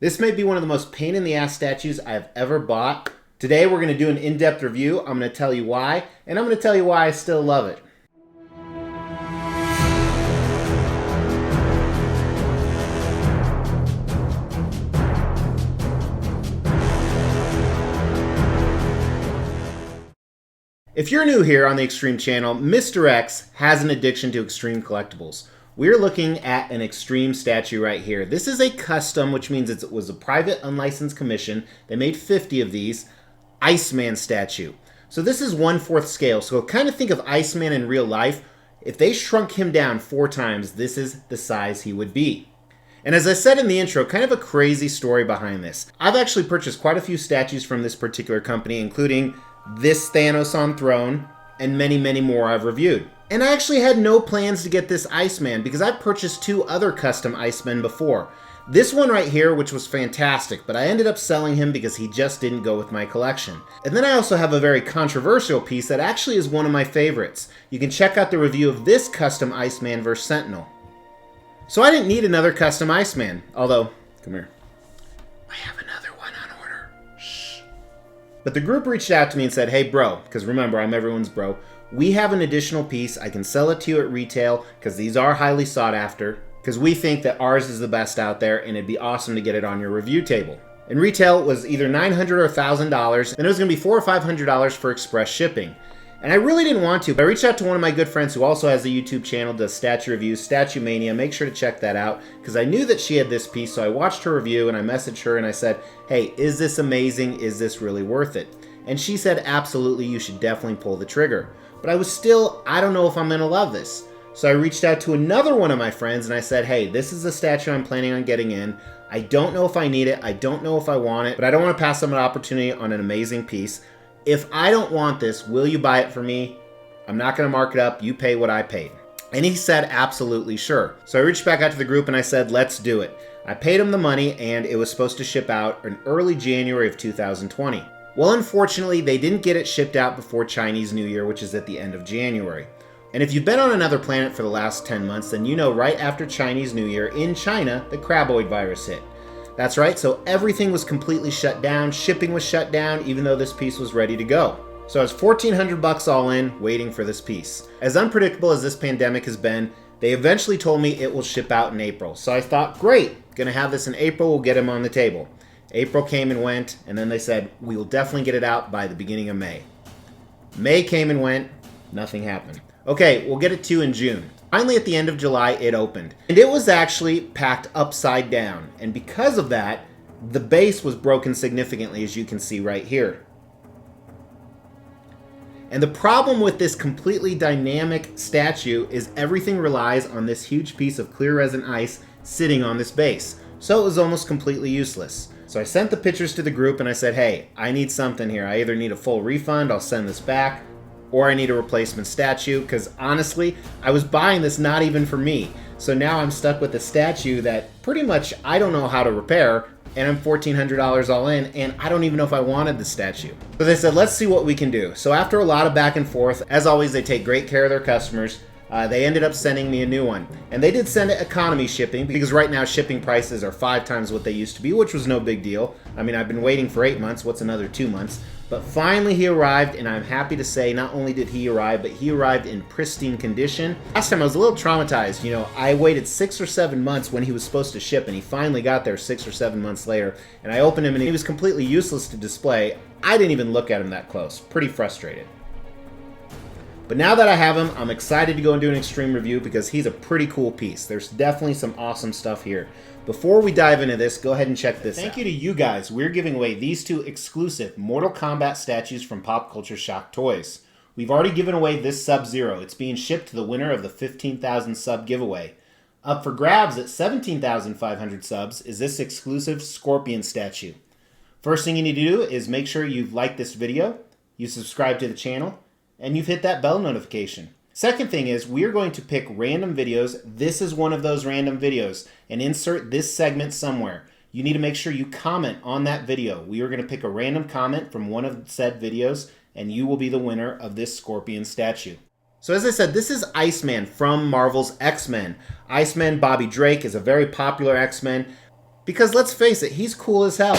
This may be one of the most pain in the ass statues I have ever bought. Today we're going to do an in-depth review. I'm going to tell you why, and I'm going to tell you why I still love it. If you're new here on the Extreme channel, Mr. X has an addiction to extreme collectibles. We're looking at an extreme statue right here. This is a custom, which means it was a private unlicensed commission. They made 50 of these. Iceman statue. So this is 1/4 scale. So kind of think of Iceman in real life. If they shrunk him down 4 times, this is the size he would be. And as I said in the intro, kind of a crazy story behind this. I've actually purchased quite a few statues from this particular company, including this Thanos on throne, and many, many more I've reviewed. And I actually had no plans to get this Iceman because I've purchased 2 other custom Icemen before. This one right here, which was fantastic, but I ended up selling him because he just didn't go with my collection. And then I also have a very controversial piece that actually is one of my favorites. You can check out the review of this custom Iceman vs. Sentinel. So I didn't need another custom Iceman, although, come here. I have another one on order. Shh. But the group reached out to me and said, hey bro, because remember, I'm everyone's bro, we have an additional piece. I can sell it to you at retail because these are highly sought after, because we think that ours is the best out there and it'd be awesome to get it on your review table. And retail was either $900 or $1,000, and it was going to be $400 or $500 for express shipping. And I really didn't want to, but I reached out to one of my good friends who also has a YouTube channel, does statue reviews, Statue Mania. Make sure to check that out, because I knew that she had this piece, so I watched her review and I messaged her and I said, hey, is this amazing? Is this really worth it? And she said, absolutely, you should definitely pull the trigger. But I was still, I don't know if I'm going to love this. So I reached out to another one of my friends and I said, hey, this is a statue I'm planning on getting in. I don't know if I need it. I don't know if I want it, but I don't want to pass up an opportunity on an amazing piece. If I don't want this, will you buy it for me? I'm not going to mark it up. You pay what I paid. And he said, absolutely sure. So I reached back out to the group and I said, let's do it. I paid him the money and it was supposed to ship out in early January of 2020. Well, unfortunately, they didn't get it shipped out before Chinese New Year, which is at the end of January. And if you've been on another planet for the last 10 months, then you know right after Chinese New Year in China, the craboid virus hit. That's right, so everything was completely shut down, shipping was shut down, even though this piece was ready to go. So I was $1,400 all in, waiting for this piece. As unpredictable as this pandemic has been, they eventually told me it will ship out in April. So I thought, great, gonna have this in April, we'll get him on the table. April came and went, and then they said, we will definitely get it out by the beginning of May. May came and went, nothing happened. Okay, we'll get it to you in June. Finally, at the end of July, it opened. And it was actually packed upside down. And because of that, the base was broken significantly, as you can see right here. And the problem with this completely dynamic statue is everything relies on this huge piece of clear resin ice sitting on this base. So it was almost completely useless. So I sent the pictures to the group and I said, hey, I need something here. I either need a full refund, I'll send this back, or I need a replacement statue, because honestly, I was buying this not even for me. So now I'm stuck with a statue that pretty much I don't know how to repair, and I'm $1,400 all in, and I don't even know if I wanted the statue. So they said, let's see what we can do. So after a lot of back and forth, as always, they take great care of their customers. They ended up sending me a new one. And they did send it economy shipping, because right now shipping prices are 5 times what they used to be, which was no big deal. I mean, I've been waiting for 8 months. What's another 2 months? But finally he arrived, and I'm happy to say not only did he arrive, but he arrived in pristine condition. Last time I was a little traumatized. You know, I waited 6 or 7 months when he was supposed to ship, and he finally got there 6 or 7 months later. And I opened him, and he was completely useless to display. I didn't even look at him that close. Pretty frustrated. But now that I have him, I'm excited to go and do an extreme review because he's a pretty cool piece. There's definitely some awesome stuff here. Before we dive into this, go ahead and check this out. Thank you to you guys. We're giving away these 2 exclusive Mortal Kombat statues from Pop Culture Shock Toys. We've already given away this Sub-Zero. It's being shipped to the winner of the 15,000 sub giveaway. Up for grabs at 17,500 subs is this exclusive Scorpion statue. First thing you need to do is make sure you've liked this video, you subscribe to the channel, and you've hit that bell notification. Second thing is, we are going to pick random videos. This is one of those random videos, and insert this segment somewhere. You need to make sure you comment on that video. We are going to pick a random comment from one of said videos, and you will be the winner of this Scorpion statue. So as I said, this is Iceman from Marvel's X-Men. Iceman, Bobby Drake, is a very popular X-Men. Because let's face it, he's cool as hell.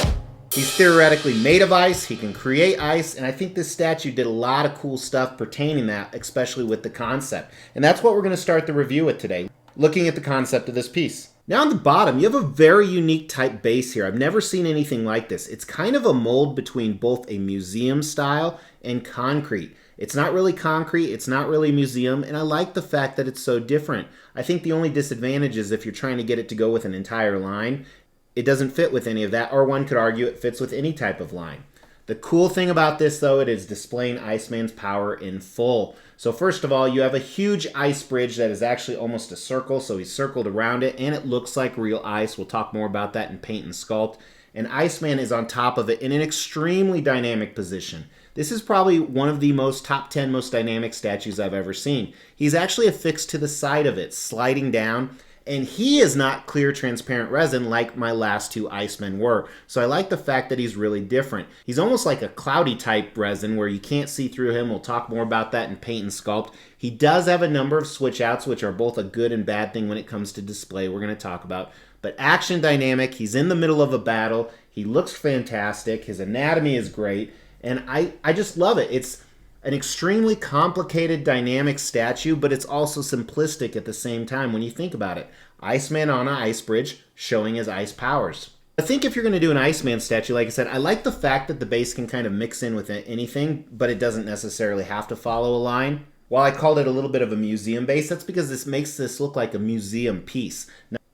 He's theoretically made of ice, he can create ice, and I think this statue did a lot of cool stuff pertaining to that, especially with the concept. And that's what we're going to start the review with today, looking at the concept of this piece. Now on the bottom, you have a very unique type base here. I've never seen anything like this. It's kind of a mold between both a museum style and concrete. It's not really concrete, it's not really museum, and I like the fact that it's so different. I think the only disadvantage is if you're trying to get it to go with an entire line, it doesn't fit with any of that, or one could argue it fits with any type of line. The cool thing about this, though, it is displaying Iceman's power in full. So first of all, you have a huge ice bridge that is actually almost a circle, so he's circled around it, and it looks like real ice. We'll talk more about that in Paint and Sculpt. And Iceman is on top of it in an extremely dynamic position. This is probably one of the top 10 most dynamic statues I've ever seen. He's actually affixed to the side of it, sliding down, and he is not clear transparent resin like my last two Icemen were. So I like the fact that he's really different. He's almost like a cloudy type resin where you can't see through him. We'll talk more about that in Paint and Sculpt. He does have a number of switch outs, which are both a good and bad thing when it comes to display, we're going to talk about. But action dynamic, he's in the middle of a battle. He looks fantastic. His anatomy is great. And I just love it. It's an extremely complicated dynamic statue, but it's also simplistic at the same time when you think about it. Iceman on an ice bridge showing his ice powers. I think if you're going to do an Iceman statue, like I said, I like the fact that the base can kind of mix in with anything, but it doesn't necessarily have to follow a line. While I called it a little bit of a museum base, that's because this makes this look like a museum piece.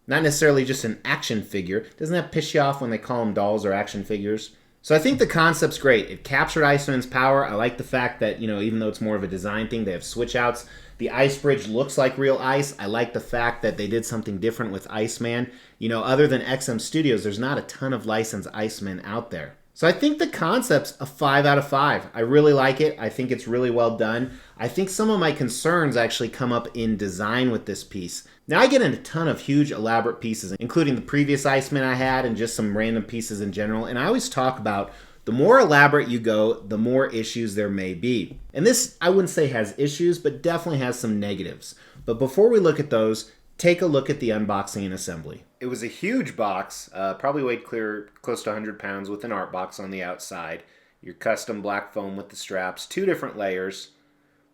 Not necessarily just an action figure. Doesn't that piss you off when they call them dolls or action figures? So I think the concept's great. It captured Iceman's power. I like the fact that, even though it's more of a design thing, they have switch outs. The ice bridge looks like real ice. I like the fact that they did something different with Iceman. Other than XM Studios, there's not a ton of licensed Icemen out there. So I think the concept's a 5 out of 5. I really like it. I think it's really well done. I think some of my concerns actually come up in design with this piece. Now I get in a ton of huge elaborate pieces, including the previous Iceman I had and just some random pieces in general. And I always talk about the more elaborate you go, the more issues there may be. And this, I wouldn't say has issues, but definitely has some negatives. But before we look at those, take a look at the unboxing and assembly. It was a huge box, probably weighed close to 100 pounds with an art box on the outside. Your custom black foam with the straps, 2 different layers.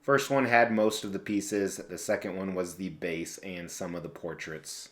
First one had most of the pieces, the second one was the base and some of the portraits.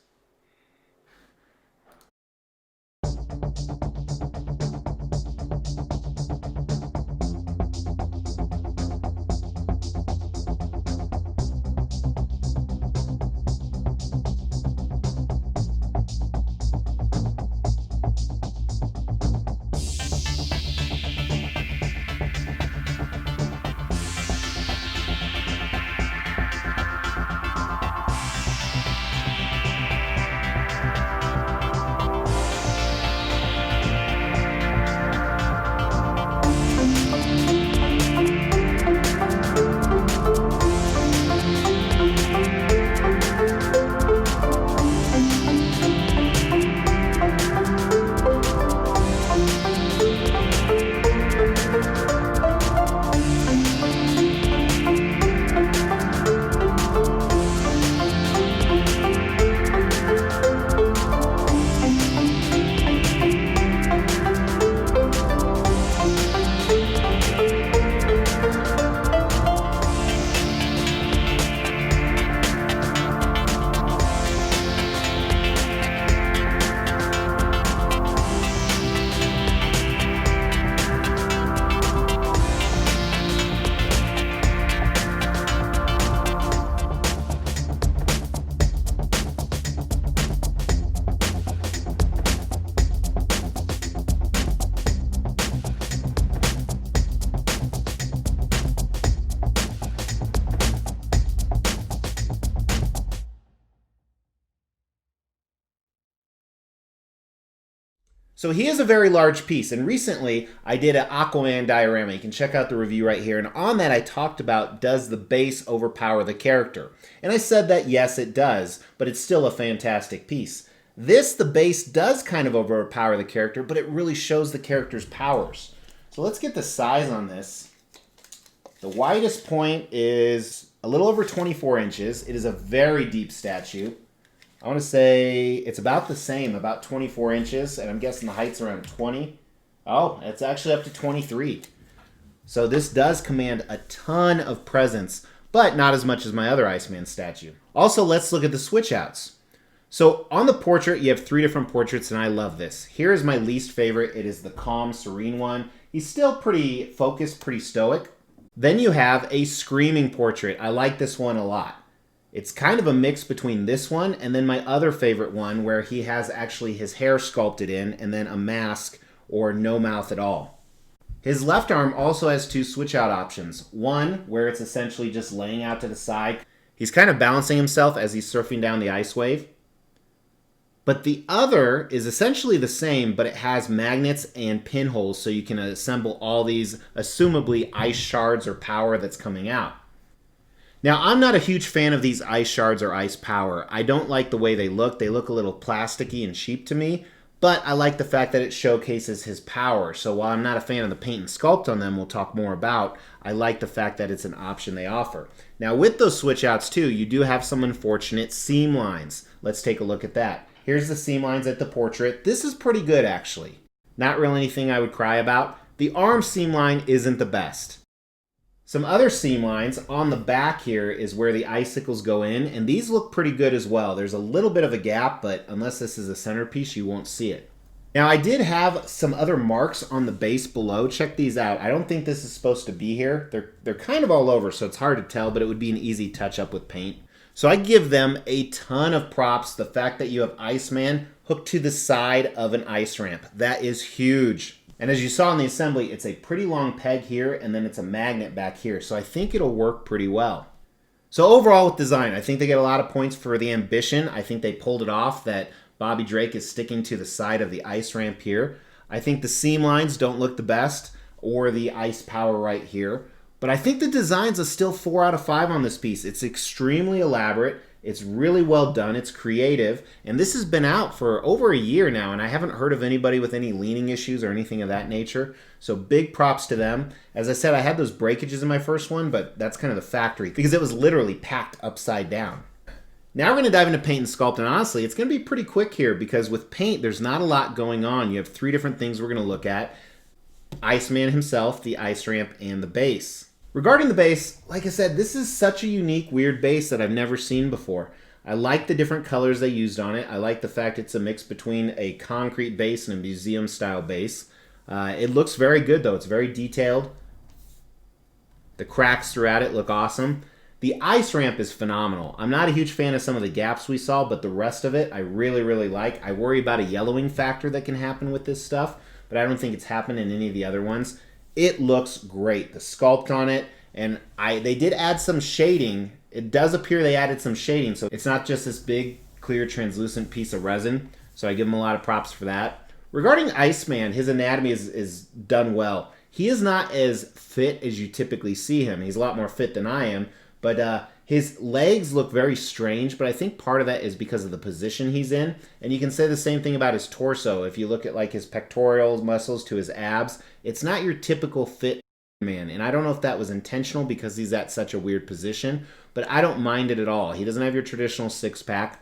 So he is a very large piece, and recently I did an Aquaman diorama. You can check out the review right here, and on that I talked about, does the base overpower the character? And I said that yes, it does, but it's still a fantastic piece. The base does kind of overpower the character, but it really shows the character's powers. So let's get the size on this. The widest point is a little over 24 inches. It is a very deep statue. I want to say it's about the same, about 24 inches, and I'm guessing the height's around 20. Oh, it's actually up to 23. So this does command a ton of presence, but not as much as my other Iceman statue. Also, let's look at the switch outs. So on the portrait, you have 3 different portraits, and I love this. Here is my least favorite. It is the calm, serene one. He's still pretty focused, pretty stoic. Then you have a screaming portrait. I like this one a lot. It's kind of a mix between this one and then my other favorite one where he has actually his hair sculpted in and then a mask or no mouth at all. His left arm also has 2 switch out options. One where it's essentially just laying out to the side. He's kind of balancing himself as he's surfing down the ice wave. But the other is essentially the same, but it has magnets and pinholes so you can assemble all these, assumably, ice shards or power that's coming out. Now, I'm not a huge fan of these ice shards or ice power. I don't like the way they look. They look a little plasticky and cheap to me, but I like the fact that it showcases his power. So while I'm not a fan of the paint and sculpt on them, we'll talk more about, I like the fact that it's an option they offer. Now, with those switch outs too, you do have some unfortunate seam lines. Let's take a look at that. Here's the seam lines at the portrait. This is pretty good, actually. Not really anything I would cry about. The arm seam line isn't the best. Some other seam lines on the back here is where the icicles go in, and these look pretty good as well. There's a little bit of a gap, but unless this is a centerpiece, you won't see it. Now, I did have some other marks on the base below. Check these out. I don't think this is supposed to be here. They're kind of all over, so it's hard to tell, but it would be an easy touch-up with paint. So I give them a ton of props. The fact that you have Iceman hooked to the side of an ice ramp. That is huge. And as you saw in the assembly, it's a pretty long peg here, and then it's a magnet back here. So I think it'll work pretty well. So overall with design, I think they get a lot of points for the ambition. I think they pulled it off that Bobby Drake is sticking to the side of the ice ramp here. I think the seam lines don't look the best, or the ice power right here. But I think the design's a still 4 out of 5 on this piece. It's extremely elaborate. It's really well done. It's creative. And this has been out for over a year now, and I haven't heard of anybody with any leaning issues or anything of that nature. So big props to them. As I said, I had those breakages in my first one, but that's kind of the factory because it was literally packed upside down. Now we're going to dive into paint and sculpt, and honestly, it's going to be pretty quick here because with paint, there's not a lot going on. You have 3 different things we're going to look at. Iceman himself, the ice ramp, and the base. Regarding the base, like I said, this is such a unique, weird base that I've never seen before. I like the different colors they used on it. I like the fact it's a mix between a concrete base and a museum-style base. It looks very good, though. It's very detailed. The cracks throughout it look awesome. The ice ramp is phenomenal. I'm not a huge fan of some of the gaps we saw, but the rest of it I really, really like. I worry about a yellowing factor that can happen with this stuff, but I don't think it's happened in any of the other ones. It looks great. The sculpt on it, and they did add some shading. It does appear they added some shading, so it's not just this big, clear, translucent piece of resin. So I give them a lot of props for that. Regarding Iceman, his anatomy is done well. He is not as fit as you typically see him. He's a lot more fit than I am, but his legs look very strange, but I think part of that is because of the position he's in. And you can say the same thing about his torso. If you look at like his pectoral muscles to his abs, it's not your typical fit man. And I don't know if that was intentional because he's at such a weird position, but I don't mind it at all. He doesn't have your traditional six-pack.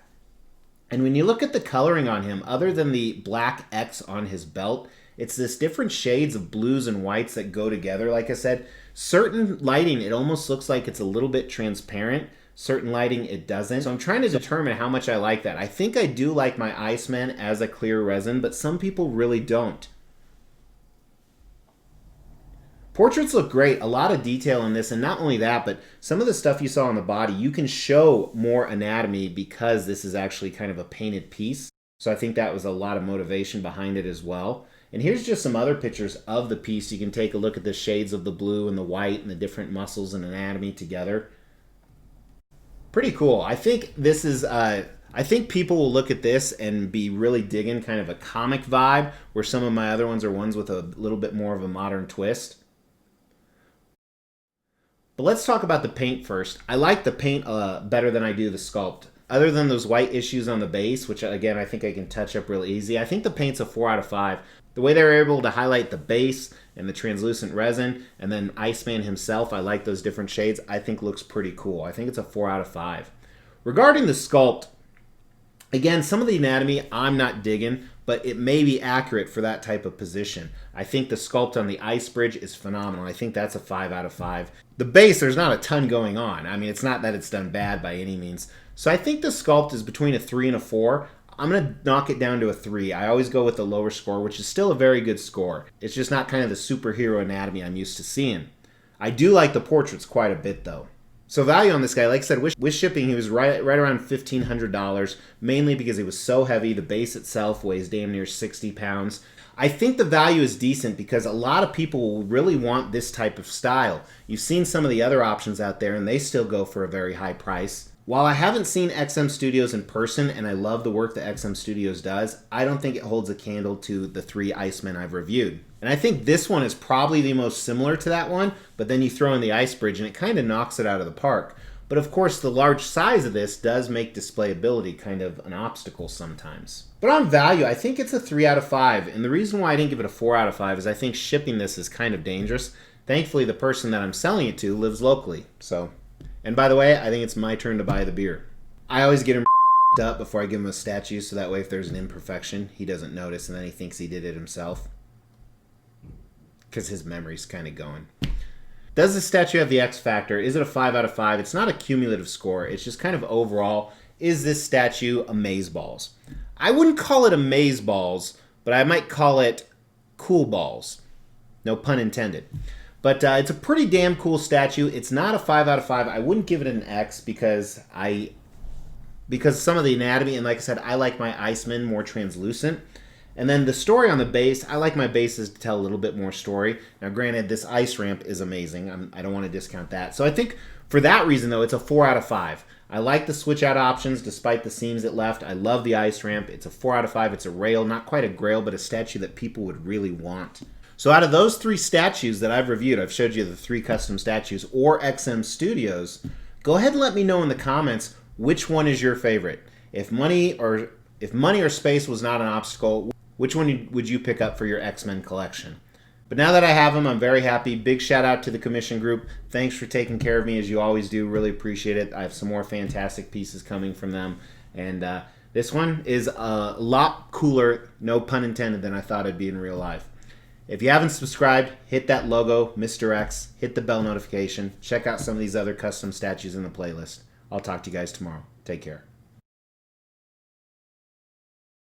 And when you look at the coloring on him, other than the black X on his belt, it's this different shades of blues and whites that go together. Like I said, certain lighting, it almost looks like it's a little bit transparent. Certain lighting, it doesn't. So I'm trying to determine how much I like that. I think I do like my Iceman as a clear resin, but some people really don't. Portraits look great. A lot of detail in this, and not only that, but some of the stuff you saw on the body, you can show more anatomy because this is actually kind of a painted piece. So I think that was a lot of motivation behind it as well. And here's just some other pictures of the piece. You can take a look at the shades of the blue and the white and the different muscles and anatomy together. Pretty cool. I think this is, I think people will look at this and be really digging kind of a comic vibe, where some of my other ones are ones with a little bit more of a modern twist. But let's talk about the paint first. I like the paint better than I do the sculpt. Other than those white issues on the base, which again, I think I can touch up real easy, I think the paint's a 4 out of 5. The way they were able to highlight the base and the translucent resin, and then Iceman himself, I like those different shades, I think looks pretty cool. I think it's a 4 out of 5. Regarding the sculpt, Again, some of the anatomy I'm not digging, but it may be accurate for that type of position. I think the sculpt on the ice bridge is phenomenal. I think that's a 5 out of 5. The base, there's not a ton going on. I mean, it's not that it's done bad by any means. So I think the sculpt is between a 3 and a 4. I'm going to knock it down to a 3. I always go with the lower score, which is still a very good score. It's just not kind of the superhero anatomy I'm used to seeing. I do like the portraits quite a bit, though. So value on this guy, like I said, with shipping, he was right around $1,500, mainly because he was so heavy. The base itself weighs damn near 60 pounds. I think the value is decent because a lot of people will really want this type of style. You've seen some of the other options out there, and they still go for a very high price. While I haven't seen XM Studios in person, and I love the work that XM Studios does, I don't think it holds a candle to the 3 Icemen I've reviewed. And I think this one is probably the most similar to that one, but then you throw in the ice bridge and it kind of knocks it out of the park. But of course, the large size of this does make displayability kind of an obstacle sometimes. But on value, I think it's a 3 out of 5. And the reason why I didn't give it a 4 out of 5 is I think shipping this is kind of dangerous. Thankfully, the person that I'm selling it to lives locally. And by the way, I think it's my turn to buy the beer. I always get him up before I give him a statue, so that way if there's an imperfection, he doesn't notice and then he thinks he did it himself. Because his memory's kind of going. Does the statue have the X factor? Is it a 5 out of 5? It's not a cumulative score. It's just kind of overall, is this statue amazeballs? I wouldn't call it amazeballs, but I might call it cool balls. No pun intended. But it's a pretty damn cool statue. It's not a 5 out of 5. I wouldn't give it an X because some of the anatomy, and like I said, I like my Iceman more translucent. And then the story on the base, I like my bases to tell a little bit more story. Now, granted, this ice ramp is amazing. I don't want to discount that. So I think for that reason, though, it's a 4 out of 5. I like the switch out options despite the seams it left. I love the ice ramp. It's a 4 out of 5. It's a rail, not quite a grail, but a statue that people would really want. So out of those 3 statues that I've reviewed, I've showed you the 3 custom statues or XM Studios, go ahead and let me know in the comments which one is your favorite. If money or space was not an obstacle, which one would you pick up for your X-Men collection? But now that I have them, I'm very happy. Big shout out to the commission group. Thanks for taking care of me as you always do. Really appreciate it. I have some more fantastic pieces coming from them. And this one is a lot cooler, no pun intended, than I thought it'd be in real life. If you haven't subscribed, hit that logo, Mr. X. Hit the bell notification. Check out some of these other custom statues in the playlist. I'll talk to you guys tomorrow. Take care.